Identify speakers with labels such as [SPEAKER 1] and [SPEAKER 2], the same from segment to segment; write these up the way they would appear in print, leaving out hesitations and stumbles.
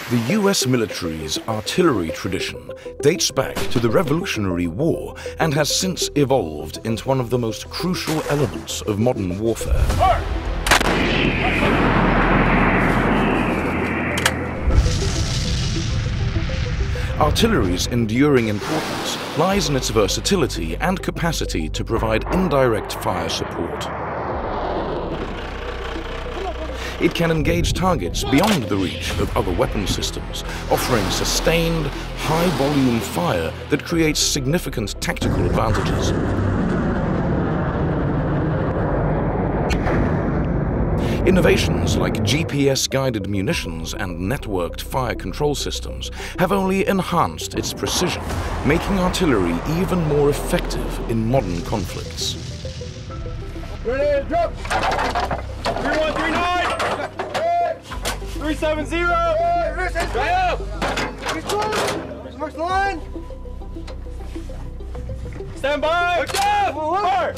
[SPEAKER 1] The US military's artillery tradition dates back to the Revolutionary War and has since evolved into one of the most crucial elements of modern warfare. Artillery's enduring importance lies in its versatility and capacity to provide indirect fire support. It can engage targets beyond the reach of other weapon systems, offering sustained, high-volume fire that creates significant tactical advantages. Innovations like GPS-guided munitions and networked fire control systems have only enhanced its precision, making artillery even more effective in modern conflicts.
[SPEAKER 2] Ready, drop! 3139! 370! Right up! March the line! Stand by! Fire!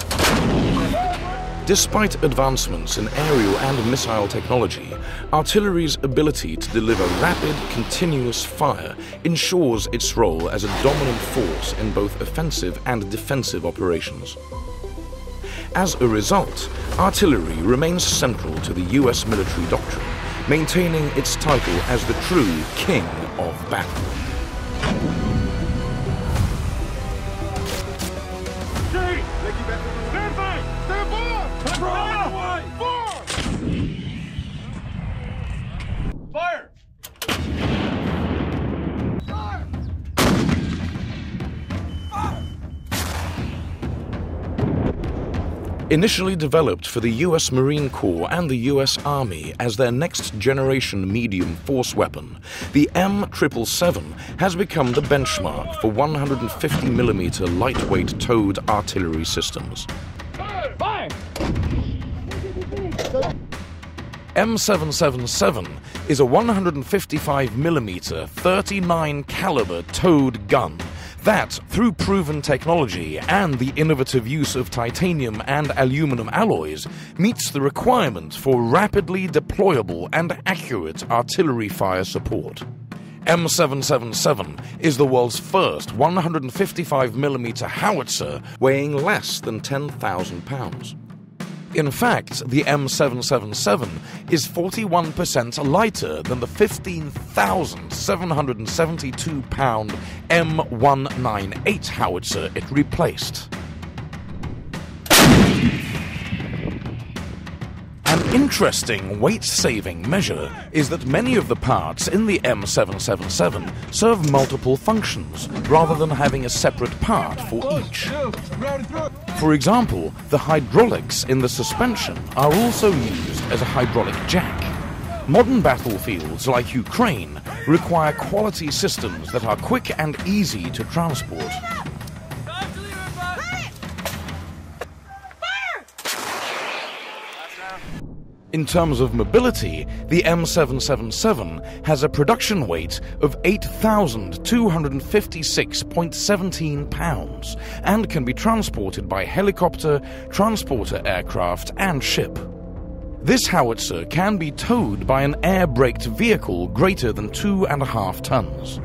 [SPEAKER 1] Despite advancements in aerial and missile technology, artillery's ability to deliver rapid, continuous fire ensures its role as a dominant force in both offensive and defensive operations. As a result, artillery remains central to the US military doctrine, maintaining its title as the true king of battle.
[SPEAKER 2] Fire!
[SPEAKER 1] Initially developed for the US Marine Corps and the US Army as their next-generation medium force weapon, the M777 has become the benchmark for 150mm lightweight towed artillery systems.
[SPEAKER 2] Fire!
[SPEAKER 1] M777 is a 155mm 39 caliber towed gun that, through proven technology and the innovative use of titanium and aluminum alloys, meets the requirement for rapidly deployable and accurate artillery fire support. M777 is the world's first 155mm howitzer weighing less than 10,000 pounds. In fact, the M777 is 41% lighter than the 15,772-pound M198 howitzer it replaced. An interesting weight-saving measure is that many of the parts in the M777 serve multiple functions, rather than having a separate part for each. For example, the hydraulics in the suspension are also used as a hydraulic jack. Modern battlefields like Ukraine require quality systems that are quick and easy to transport. In terms of mobility, the M777 has a production weight of 8,256.17 pounds and can be transported by helicopter, transporter aircraft, and ship. This howitzer can be towed by an air-braked vehicle greater than 2.5 tons.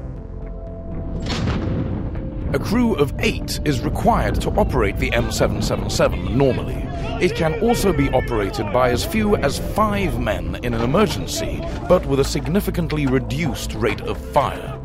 [SPEAKER 1] A crew of 8 is required to operate the M777 normally. It can also be operated by as few as 5 men in an emergency, but with a significantly reduced rate of fire.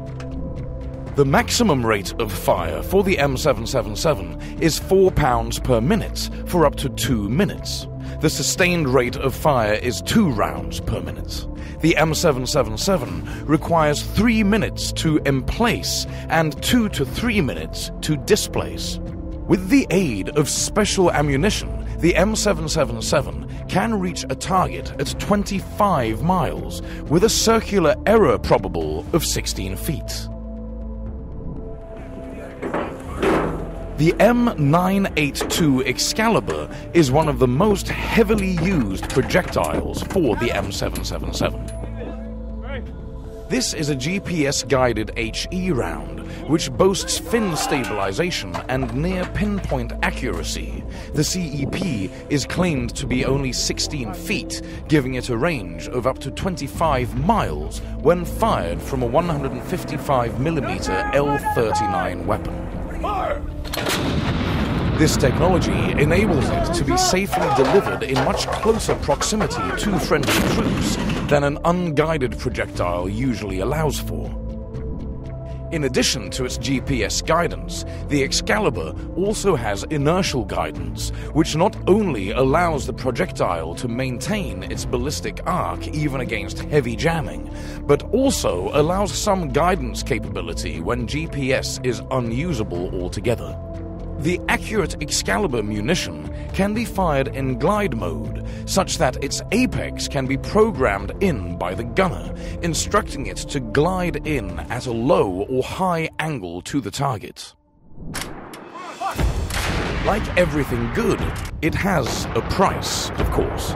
[SPEAKER 1] The maximum rate of fire for the M777 is 4 pounds per minute for up to 2 minutes. The sustained rate of fire is 2 rounds per minute. The M777 requires 3 minutes to emplace and 2 to 3 minutes to displace. With the aid of special ammunition, the M777 can reach a target at 25 miles with a circular error probable of 16 feet. The M982 Excalibur is one of the most heavily used projectiles for the M777. This is a GPS-guided HE round, which boasts fin stabilization and near pinpoint accuracy. The CEP is claimed to be only 16 feet, giving it a range of up to 25 miles when fired from a 155mm L39 weapon. This technology enables it to be safely delivered in much closer proximity to friendly troops than an unguided projectile usually allows for. In addition to its GPS guidance, the Excalibur also has inertial guidance, which not only allows the projectile to maintain its ballistic arc even against heavy jamming, but also allows some guidance capability when GPS is unusable altogether. The accurate Excalibur munition can be fired in glide mode, such that its apex can be programmed in by the gunner, instructing it to glide in at a low or high angle to the target. Like everything good, it has a price, of course.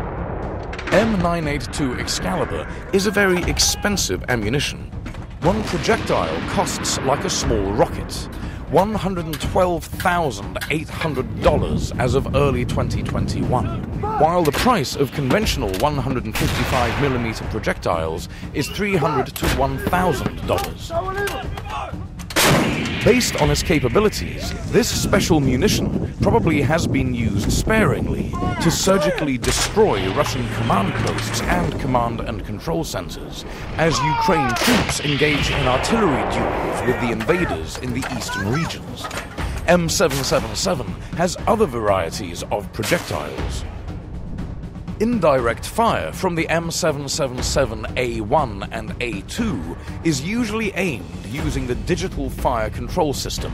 [SPEAKER 1] M982 Excalibur is a very expensive ammunition. One projectile costs like a small rocket. $112,800 as of early 2021, while the price of conventional 155mm projectiles is $300 to $1,000. Based on its capabilities, this special munition probably has been used sparingly to surgically destroy Russian command posts and command and control centers, as Ukraine troops engage in artillery duels with the invaders in the eastern regions. M777 has other varieties of projectiles. Indirect fire from the M777A1 and A2 is usually aimed using the digital fire control system.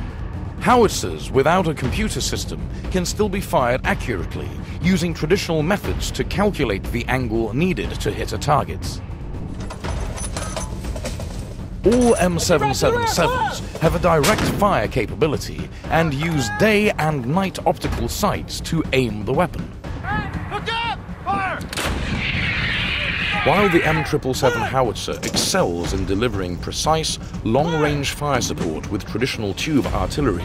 [SPEAKER 1] Howitzers without a computer system can still be fired accurately, using traditional methods to calculate the angle needed to hit a target. All M777s have a direct fire capability and use day and night optical sights to aim the weapon. While the M777 howitzer excels in delivering precise, long-range fire support with traditional tube artillery,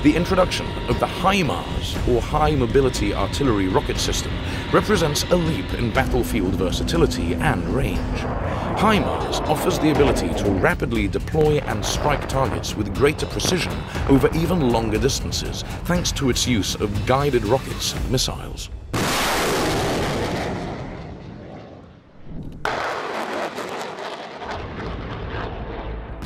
[SPEAKER 1] the introduction of the HIMARS, or High Mobility Artillery Rocket System, represents a leap in battlefield versatility and range. HIMARS offers the ability to rapidly deploy and strike targets with greater precision over even longer distances, thanks to its use of guided rockets and missiles.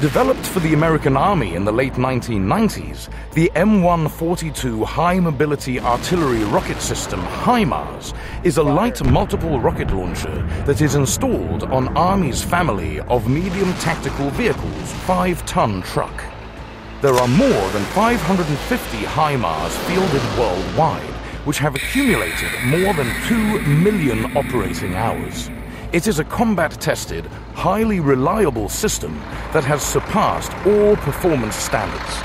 [SPEAKER 1] Developed for the American Army in the late 1990s, the M142 High Mobility Artillery Rocket System, HIMARS, is a light multiple rocket launcher that is installed on Army's family of medium tactical vehicles 5-ton truck. There are more than 550 HIMARS fielded worldwide, which have accumulated more than 2 million operating hours. It is a combat-tested, highly reliable system that has surpassed all performance standards.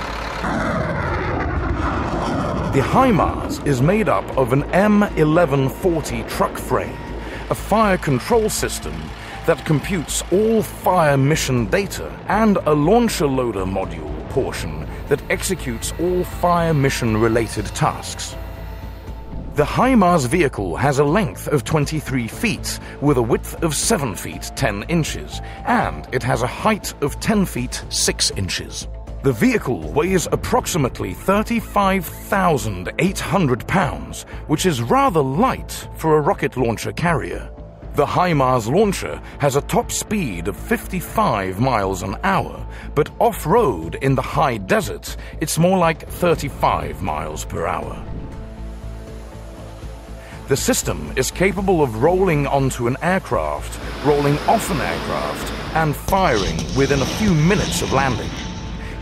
[SPEAKER 1] The HIMARS is made up of an M1140 truck frame, a fire control system that computes all fire mission data, and a launcher loader module portion that executes all fire mission-related tasks. The HIMARS vehicle has a length of 23 feet with a width of 7 feet 10 inches, and it has a height of 10 feet 6 inches. The vehicle weighs approximately 35,800 pounds, which is rather light for a rocket launcher carrier. The HIMARS launcher has a top speed of 55 miles an hour, but off-road in the high desert, it's more like 35 miles per hour. The system is capable of rolling onto an aircraft, rolling off an aircraft, and firing within a few minutes of landing.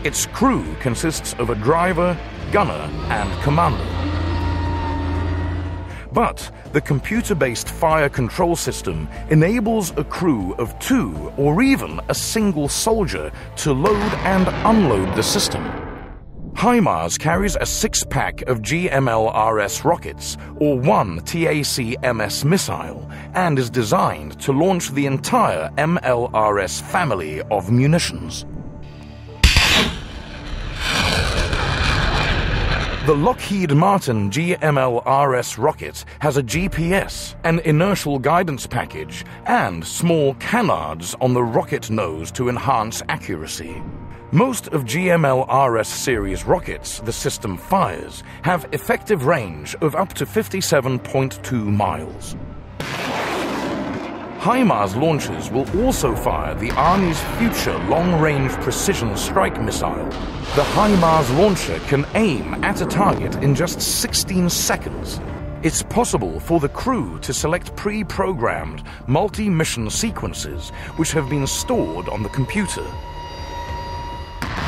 [SPEAKER 1] Its crew consists of a driver, gunner, and commander. But the computer-based fire control system enables a crew of 2 or even a single soldier to load and unload the system. HIMARS carries a 6-pack of GMLRS rockets, or one TAC-MS missile, and is designed to launch the entire MLRS family of munitions. The Lockheed Martin GMLRS rocket has a GPS, an inertial guidance package, and small canards on the rocket nose to enhance accuracy. Most of GMLRS series rockets the system fires have effective range of up to 57.2 miles. HIMARS launchers will also fire the Army's future long-range precision strike missile. The HIMARS launcher can aim at a target in just 16 seconds. It's possible for the crew to select pre-programmed multi-mission sequences which have been stored on the computer.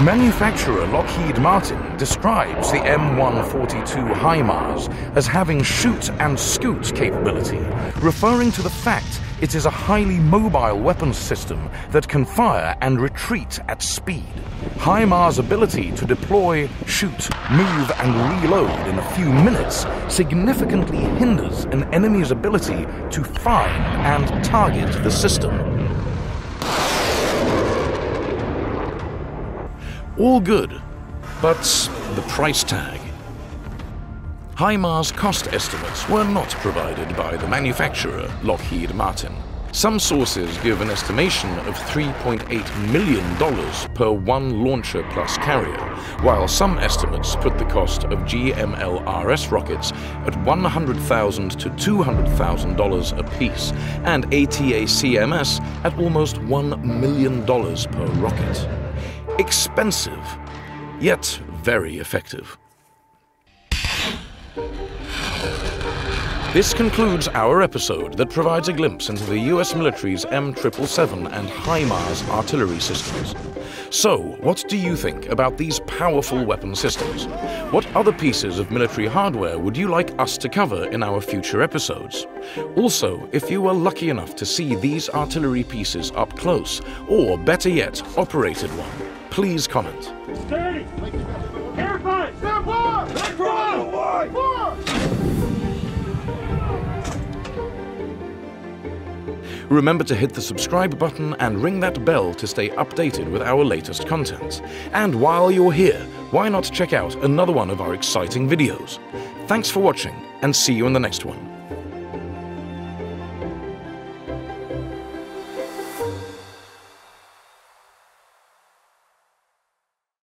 [SPEAKER 1] Manufacturer Lockheed Martin describes the M142 HIMARS as having shoot and scoot capability, referring to the fact it is a highly mobile weapons system that can fire and retreat at speed. HIMARS' ability to deploy, shoot, move and reload in a few minutes significantly hinders an enemy's ability to find and target the system. All good, but the price tag. HIMARS cost estimates were not provided by the manufacturer, Lockheed Martin. Some sources give an estimation of $3.8 million per one launcher plus carrier, while some estimates put the cost of GMLRS rockets at $100,000 to $200,000 apiece, and ATACMS at almost $1 million per rocket. Expensive, yet very effective. This concludes our episode that provides a glimpse into the US military's M777 and HIMARS artillery systems. So, what do you think about these powerful weapon systems? What other pieces of military hardware would you like us to cover in our future episodes? Also, if you were lucky enough to see these artillery pieces up close, or better yet, operated one, please comment.
[SPEAKER 2] Steady! Airfight! Stand by! Back front!
[SPEAKER 1] Remember to hit the subscribe button and ring that bell to stay updated with our latest content. And while you're here, why not check out another one of our exciting videos? Thanks for watching, and see you in the next one.